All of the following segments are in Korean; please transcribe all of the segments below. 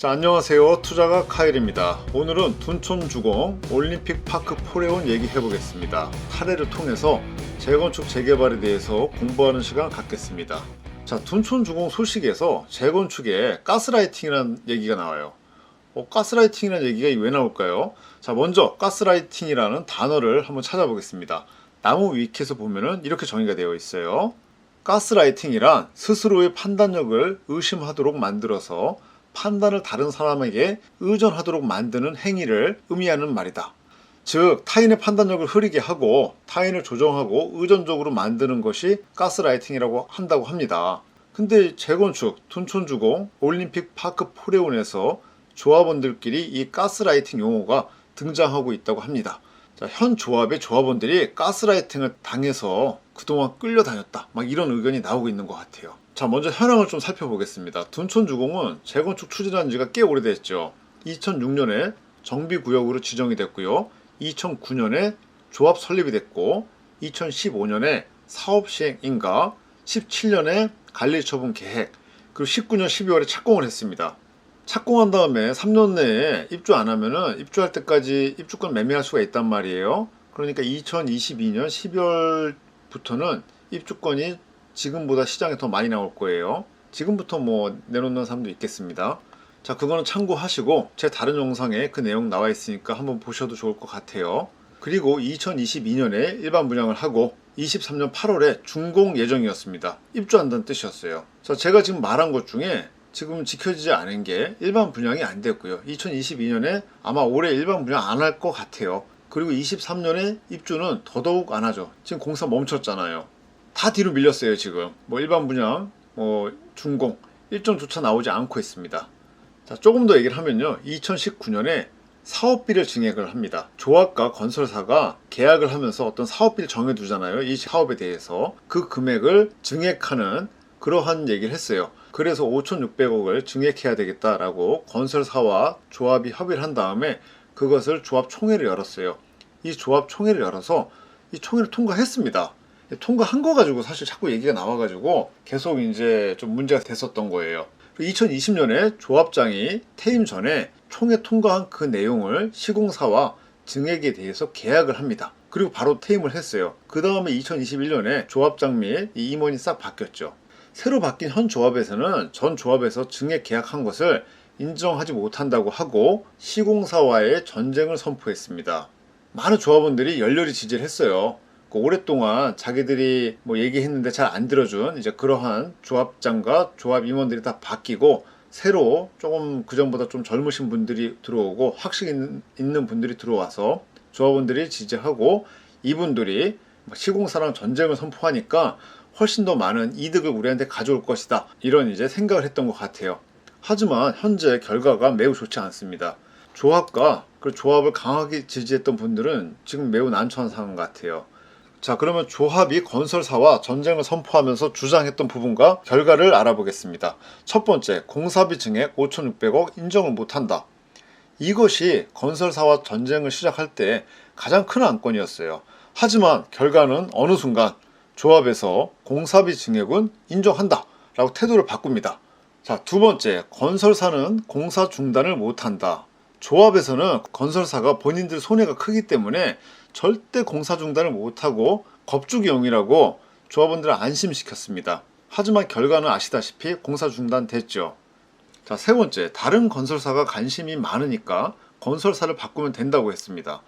자, 안녕하세요. 투자가 카일입니다. 오늘은 둔촌주공 올림픽 파크 포레온 얘기해 보겠습니다. 사례를 통해서 재건축 재개발에 대해서 공부하는 시간 갖겠습니다. 자, 둔촌주공 소식에서 재건축에 가스라이팅이라는 얘기가 나와요. 가스라이팅이라는 얘기가 왜 나올까요? 자, 먼저 가스라이팅이라는 단어를 한번 찾아보겠습니다. 나무 위키에서 보면은 이렇게 정의가 되어 있어요. 가스라이팅이란 스스로의 판단력을 의심하도록 만들어서 판단을 다른 사람에게 의존하도록 만드는 행위를 의미하는 말이다. 즉, 타인의 판단력을 흐리게 하고 타인을 조정하고 의존적으로 만드는 것이 가스라이팅이라고 한다고 합니다. 근데 재건축, 둔촌주공, 올림픽 파크 포레온에서 조합원들끼리 이 가스라이팅 용어가 등장하고 있다고 합니다. 자, 현 조합의 조합원들이 가스라이팅을 당해서 그동안 끌려다녔다, 막 이런 의견이 나오고 있는 것 같아요. 자, 먼저 현황을 좀 살펴보겠습니다. 둔촌주공은 재건축 추진한 지가 꽤 오래됐죠. 2006년에 정비구역으로 지정이 됐고요. 2009년에 조합 설립이 됐고, 2015년에 사업 시행 인가, 17년에 관리 처분 계획, 그리고 19년 12월에 착공을 했습니다. 착공한 다음에 3년 내에 입주 안 하면은 입주할 때까지 입주권 매매할 수가 있단 말이에요. 그러니까 2022년 12월부터는 입주권이 지금보다 시장에 더 많이 나올 거예요. 지금부터 뭐 내놓는 사람도 있겠습니다. 자, 그거는 참고하시고 제 다른 영상에 그 내용 나와 있으니까 한번 보셔도 좋을 것 같아요. 그리고 2022년에 일반 분양을 하고 23년 8월에 준공 예정이었습니다. 입주한다는 뜻이었어요. 자, 제가 지금 말한 것 중에 지금 지켜지지 않은 게 일반 분양이 안 됐고요. 2022년에 아마 올해 일반 분양 안 할 것 같아요. 그리고 23년에 입주는 더더욱 안 하죠. 지금 공사 멈췄잖아요. 다 뒤로 밀렸어요. 지금 뭐 일반 분양, 뭐 준공 일정조차 나오지 않고 있습니다. 자, 조금 더 얘기를 하면요, 2019년에 사업비를 증액을 합니다. 조합과 건설사가 계약을 하면서 어떤 사업비를 정해두잖아요. 이 사업에 대해서 그 금액을 증액하는 그러한 얘기를 했어요. 그래서 5,600억을 증액해야 되겠다라고 건설사와 조합이 협의를 한 다음에 그것을 조합 총회를 열었어요. 이 조합 총회를 열어서 이 총회를 통과했습니다. 통과한 거 가지고 사실 자꾸 얘기가 나와가지고 계속 이제 좀 문제가 됐었던 거예요. 2020년에 조합장이 퇴임 전에 총회 통과한 그 내용을 시공사와 증액에 대해서 계약을 합니다. 그리고 바로 퇴임을 했어요. 그 다음에 2021년에 조합장 및 이 임원이 싹 바뀌었죠. 새로 바뀐 현 조합에서는 전 조합에서 증액 계약한 것을 인정하지 못한다고 하고 시공사와의 전쟁을 선포했습니다. 많은 조합원들이 열렬히 지지를 했어요. 오랫동안 자기들이 뭐 얘기했는데 잘 안 들어준 이제 그러한 조합장과 조합 임원들이 다 바뀌고 새로 조금 그전보다 좀 젊으신 분들이 들어오고 학식 있는 분들이 들어와서 조합원들이 지지하고 이분들이 시공사랑 전쟁을 선포하니까 훨씬 더 많은 이득을 우리한테 가져올 것이다, 이런 이제 생각을 했던 것 같아요. 하지만 현재 결과가 매우 좋지 않습니다. 조합과 그 조합을 강하게 지지했던 분들은 지금 매우 난처한 상황 같아요. 자, 그러면 조합이 건설사와 전쟁을 선포하면서 주장했던 부분과 결과를 알아보겠습니다. 첫 번째, 공사비 증액 5,600억 인정을 못한다. 이것이 건설사와 전쟁을 시작할 때 가장 큰 안건이었어요. 하지만 결과는 어느 순간 조합에서 공사비 증액은 인정한다 라고 태도를 바꿉니다. 자, 두 번째, 건설사는 공사 중단을 못한다. 조합에서는 건설사가 본인들 손해가 크기 때문에 절대 공사 중단을 못하고 겁주기용이라고 조합원들을 안심시켰습니다. 하지만 결과는 아시다시피 공사 중단됐죠. 자, 세 번째, 다른 건설사가 관심이 많으니까 건설사를 바꾸면 된다고 했습니다.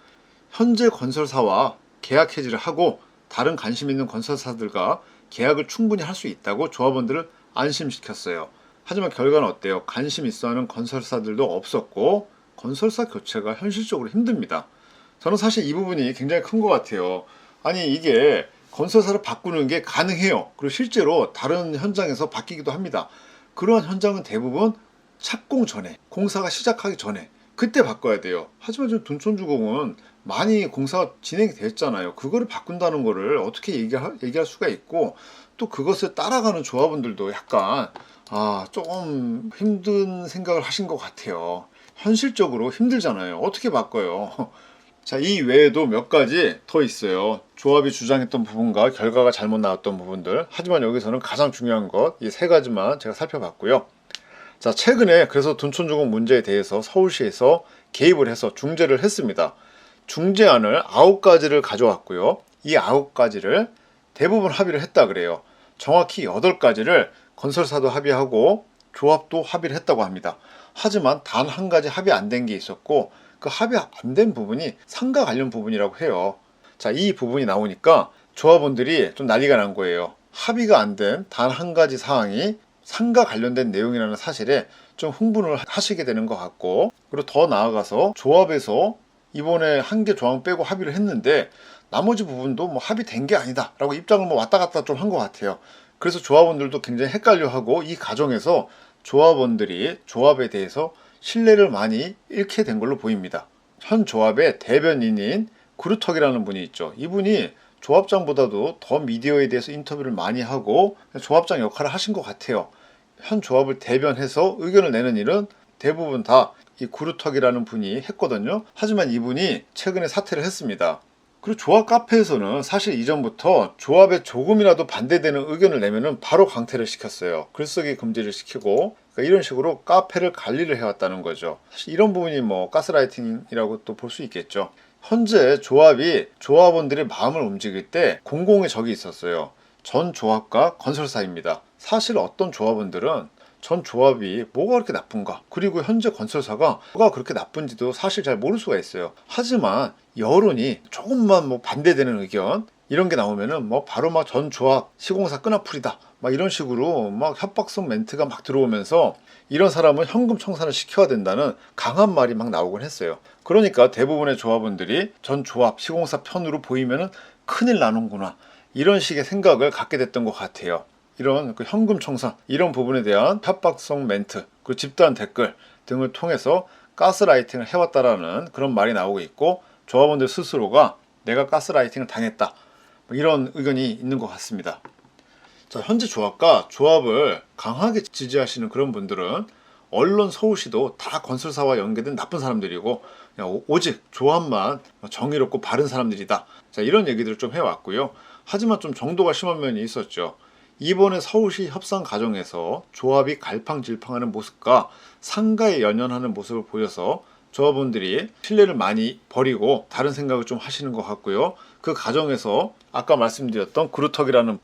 현재 건설사와 계약 해지를 하고 다른 관심 있는 건설사들과 계약을 충분히 할 수 있다고 조합원들을 안심시켰어요. 하지만 결과는 어때요? 관심 있어하는 건설사들도 없었고 건설사 교체가 현실적으로 힘듭니다. 저는 사실 이 부분이 굉장히 큰 것 같아요. 아니, 이게 건설사를 바꾸는 게 가능해요. 그리고 실제로 다른 현장에서 바뀌기도 합니다. 그러한 현장은 대부분 착공 전에, 공사가 시작하기 전에 그때 바꿔야 돼요. 하지만 지금 둔촌주공은 많이 공사가 진행이 됐잖아요. 그거를 바꾼다는 거를 어떻게 얘기할 수가 있고, 또 그것을 따라가는 조합원들도 약간 조금 힘든 생각을 하신 것 같아요. 현실적으로 힘들잖아요. 어떻게 바꿔요? 자, 이 외에도 몇 가지 더 있어요. 조합이 주장했던 부분과 결과가 잘못 나왔던 부분들. 하지만 여기서는 가장 중요한 것, 이 세 가지만 제가 살펴봤고요. 자, 최근에 그래서 둔촌주공 문제에 대해서 서울시에서 개입을 해서 중재를 했습니다. 중재안을 9가지를 가져왔고요. 이 9가지를 대부분 합의를 했다 그래요. 정확히 8가지를 건설사도 합의하고 조합도 합의를 했다고 합니다. 하지만 단 한 가지 합의 안 된 게 있었고, 그 합의 안 된 부분이 상가 관련 부분이라고 해요. 자, 이 부분이 나오니까 조합원들이 좀 난리가 난 거예요. 합의가 안 된 단 한 가지 사항이 상가 관련된 내용이라는 사실에 좀 흥분을 하시게 되는 것 같고, 그리고 더 나아가서 조합에서 이번에 한 개 조항 빼고 합의를 했는데 나머지 부분도 뭐 합의된 게 아니다 라고 입장을 뭐 왔다 갔다 좀 한 것 같아요. 그래서 조합원들도 굉장히 헷갈려하고, 이 과정에서 조합원들이 조합에 대해서 신뢰를 많이 잃게 된 걸로 보입니다. 현 조합의 대변인인 구루턱이라는 분이 있죠. 이분이 조합장보다도 더 미디어에 대해서 인터뷰를 많이 하고 조합장 역할을 하신 것 같아요. 현 조합을 대변해서 의견을 내는 일은 대부분 다 이 구루턱이라는 분이 했거든요. 하지만 이분이 최근에 사퇴를 했습니다. 그리고 조합 카페에서는 사실 이전부터 조합에 조금이라도 반대되는 의견을 내면은 바로 강퇴를 시켰어요. 글쓰기 금지를 시키고, 그러니까 이런 식으로 카페를 관리를 해왔다는 거죠. 사실 이런 부분이 뭐 가스라이팅이라고 또 볼 수 있겠죠. 현재 조합이 조합원들의 마음을 움직일 때 공공의 적이 있었어요. 전 조합과 건설사입니다. 사실 어떤 조합원들은 전 조합이 뭐가 그렇게 나쁜가, 그리고 현재 건설사가 뭐가 그렇게 나쁜지도 사실 잘 모를 수가 있어요. 하지만 여론이 조금만 뭐 반대되는 의견 이런 게 나오면은 뭐 바로 막 전 조합 시공사 끄나풀이다 막 이런 식으로 막 협박성 멘트가 막 들어오면서 이런 사람은 현금 청산을 시켜야 된다는 강한 말이 막 나오곤 했어요. 그러니까 대부분의 조합원들이 전 조합 시공사 편으로 보이면은 큰일 나는구나 이런 식의 생각을 갖게 됐던 것 같아요. 이런 그 현금 청산 이런 부분에 대한 협박성 멘트, 그 집단 댓글 등을 통해서 가스라이팅을 해왔다라는 그런 말이 나오고 있고, 조합원들 스스로가 내가 가스라이팅을 당했다 이런 의견이 있는 것 같습니다. 자, 현재 조합과 조합을 강하게 지지하시는 그런 분들은 언론, 서울시도 다 건설사와 연계된 나쁜 사람들이고 그냥 오직 조합만 정의롭고 바른 사람들이다. 자, 이런 얘기들을 좀 해왔고요. 하지만 좀 정도가 심한 면이 있었죠. 이번에 서울시 협상 과정에서 조합이 갈팡질팡하는 모습과 상가에 연연하는 모습을 보여서 조합원들이 신뢰를 많이 버리고 다른 생각을 좀 하시는 것 같고요. 그 과정에서 아까 말씀드렸던 구루턱이라는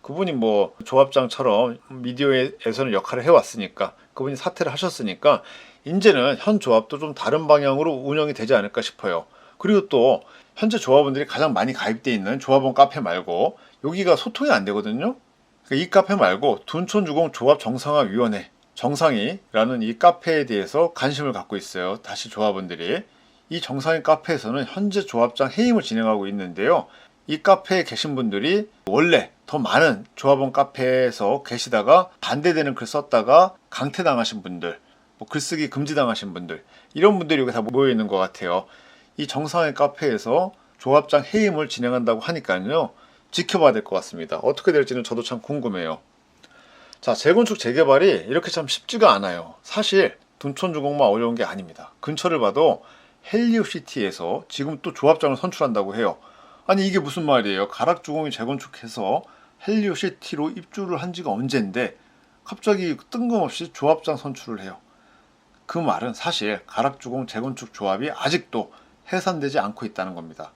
그분이 뭐 조합장처럼 미디어에서는 역할을 해왔으니까, 그분이 사퇴를 하셨으니까 이제는 현 조합도 좀 다른 방향으로 운영이 되지 않을까 싶어요. 그리고 또 현재 조합원들이 가장 많이 가입되어 있는 조합원 카페 말고 여기가 소통이 안 되거든요. 이 카페 말고 둔촌주공 조합정상화위원회 정상이라는 이 카페에 대해서 관심을 갖고 있어요. 다시 조합원들이. 이 정상위 카페에서는 현재 조합장 해임을 진행하고 있는데요. 이 카페에 계신 분들이 원래 더 많은 조합원 카페에서 계시다가 반대되는 글 썼다가 강퇴당하신 분들, 뭐 글쓰기 금지당하신 분들, 이런 분들이 여기 다 모여 있는 것 같아요. 이 정상위 카페에서 조합장 해임을 진행한다고 하니까요. 지켜봐야 될 것 같습니다. 어떻게 될지는 저도 참 궁금해요. 자, 재건축 재개발이 이렇게 참 쉽지가 않아요. 사실 둔촌주공만 어려운 게 아닙니다. 근처를 봐도 헬리오시티에서 지금 또 조합장을 선출한다고 해요. 아니 이게 무슨 말이에요. 가락주공이 재건축해서 헬리오시티로 입주를 한 지가 언젠데 갑자기 뜬금없이 조합장 선출을 해요. 그 말은 사실 가락주공 재건축 조합이 아직도 해산되지 않고 있다는 겁니다.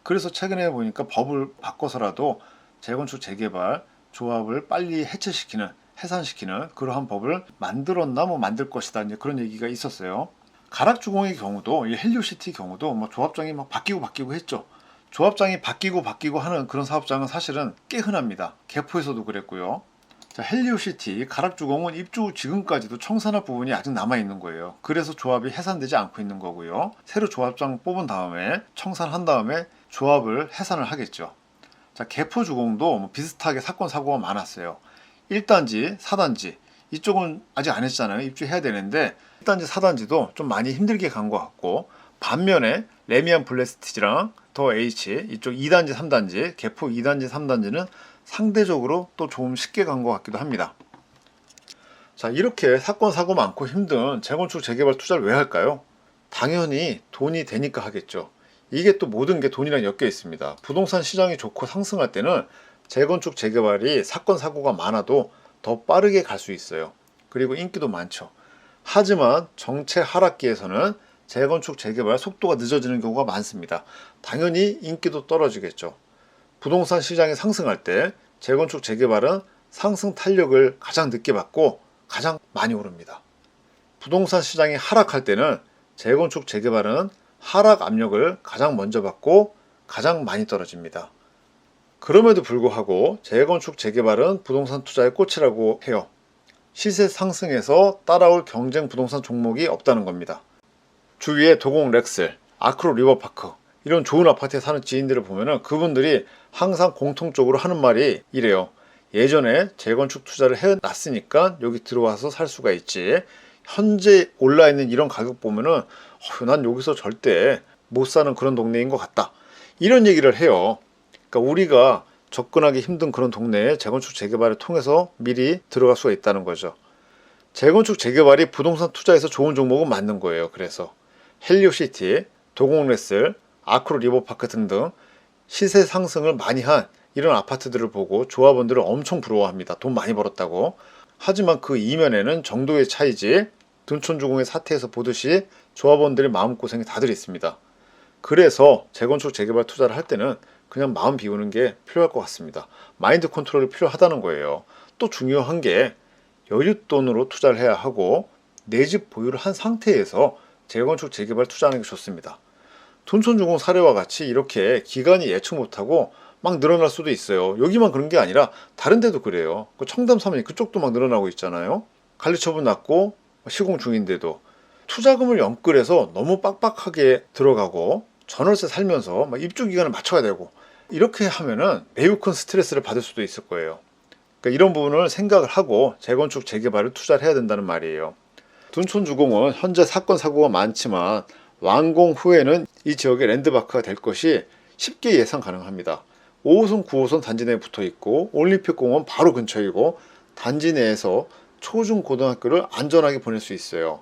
그래서 최근에 보니까 법을 바꿔서라도 재건축 재개발 조합을 빨리 해체시키는, 해산시키는 그러한 법을 만들었나 뭐 만들 것이다 이제 그런 얘기가 있었어요. 가락주공의 경우도 이 헬리오시티 경우도 뭐 조합장이 막 바뀌고 했죠. 조합장이 바뀌고 하는 그런 사업장은 사실은 꽤 흔합니다. 개포에서도 그랬고요. 자, 헬리오시티 가락주공은 입주 후 지금까지도 청산할 부분이 아직 남아있는 거예요. 그래서 조합이 해산되지 않고 있는 거고요. 새로 조합장 뽑은 다음에 청산한 다음에 조합을 해산을 하겠죠. 자, 개포주공도 뭐 비슷하게 사건 사고가 많았어요. 1단지, 4단지 이쪽은 아직 안 했잖아요. 입주해야 되는데 1단지, 4단지도 좀 많이 힘들게 간 것 같고, 반면에 레미안 블레스티지랑 더 H 이쪽 2단지, 3단지 개포 2단지, 3단지는 상대적으로 또 좀 쉽게 간 것 같기도 합니다. 자, 이렇게 사건 사고 많고 힘든 재건축 재개발 투자를 왜 할까요? 당연히 돈이 되니까 하겠죠. 이게 또 모든 게 돈이랑 엮여 있습니다. 부동산 시장이 좋고 상승할 때는 재건축 재개발이 사건 사고가 많아도 더 빠르게 갈 수 있어요. 그리고 인기도 많죠. 하지만 정체 하락기에서는 재건축 재개발 속도가 늦어지는 경우가 많습니다. 당연히 인기도 떨어지겠죠. 부동산 시장이 상승할 때 재건축 재개발은 상승 탄력을 가장 늦게 받고 가장 많이 오릅니다. 부동산 시장이 하락할 때는 재건축 재개발은 하락 압력을 가장 먼저 받고 가장 많이 떨어집니다. 그럼에도 불구하고 재건축 재개발은 부동산 투자의 꽃이라고 해요. 시세 상승에서 따라올 경쟁 부동산 종목이 없다는 겁니다. 주위에 도곡 렉슬, 아크로 리버파크 이런 좋은 아파트에 사는 지인들을 보면은 그분들이 항상 공통적으로 하는 말이 이래요. 예전에 재건축 투자를 해놨으니까 여기 들어와서 살 수가 있지. 현재 올라있는 이런 가격 보면은 난 여기서 절대 못 사는 그런 동네인 것 같다. 이런 얘기를 해요. 그러니까 우리가 접근하기 힘든 그런 동네에 재건축 재개발을 통해서 미리 들어갈 수가 있다는 거죠. 재건축 재개발이 부동산 투자에서 좋은 종목은 맞는 거예요. 그래서 헬리오시티, 도곡레슬, 아크로 리버파크 등등 시세 상승을 많이 한 이런 아파트들을 보고 조합원들은 엄청 부러워합니다. 돈 많이 벌었다고. 하지만 그 이면에는 정도의 차이지 둔촌주공의 사태에서 보듯이 조합원들의 마음고생이 다들 있습니다. 그래서 재건축 재개발 투자를 할 때는 그냥 마음 비우는 게 필요할 것 같습니다. 마인드 컨트롤이 필요하다는 거예요. 또 중요한 게 여윳돈으로 투자를 해야 하고 내 집 보유를 한 상태에서 재건축 재개발 투자하는 게 좋습니다. 둔촌주공 사례와 같이 이렇게 기간이 예측 못하고 막 늘어날 수도 있어요. 여기만 그런 게 아니라 다른 데도 그래요. 청담 사면이 그쪽도 막 늘어나고 있잖아요. 관리처분 났고 시공 중인데도 투자금을 연끌해서 너무 빡빡하게 들어가고 전월세 살면서 막 입주 기간을 맞춰야 되고 이렇게 하면은 매우 큰 스트레스를 받을 수도 있을 거예요. 그러니까 이런 부분을 생각을 하고 재건축 재개발을 투자를 해야 된다는 말이에요. 둔촌주공은 현재 사건 사고가 많지만 완공 후에는 이 지역의 랜드마크가 될 것이 쉽게 예상 가능합니다. 5호선, 9호선 단지 내에 붙어 있고 올림픽공원 바로 근처이고 단지 내에서 초중 고등학교를 안전하게 보낼 수 있어요.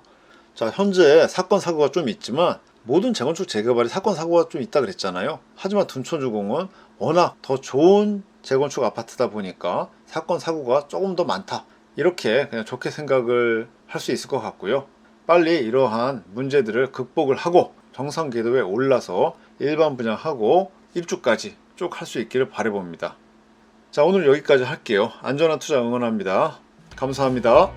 자, 현재 사건 사고가 좀 있지만 모든 재건축 재개발이 사건 사고가 좀 있다 그랬잖아요. 하지만 둔촌주공은 워낙 더 좋은 재건축 아파트다 보니까 사건 사고가 조금 더 많다. 이렇게 그냥 좋게 생각을 할 수 있을 것 같고요. 빨리 이러한 문제들을 극복을 하고 정상 궤도에 올라서 일반 분양하고 입주까지 쭉 할 수 있기를 바라봅니다. 자, 오늘 여기까지 할게요. 안전한 투자 응원합니다. 감사합니다.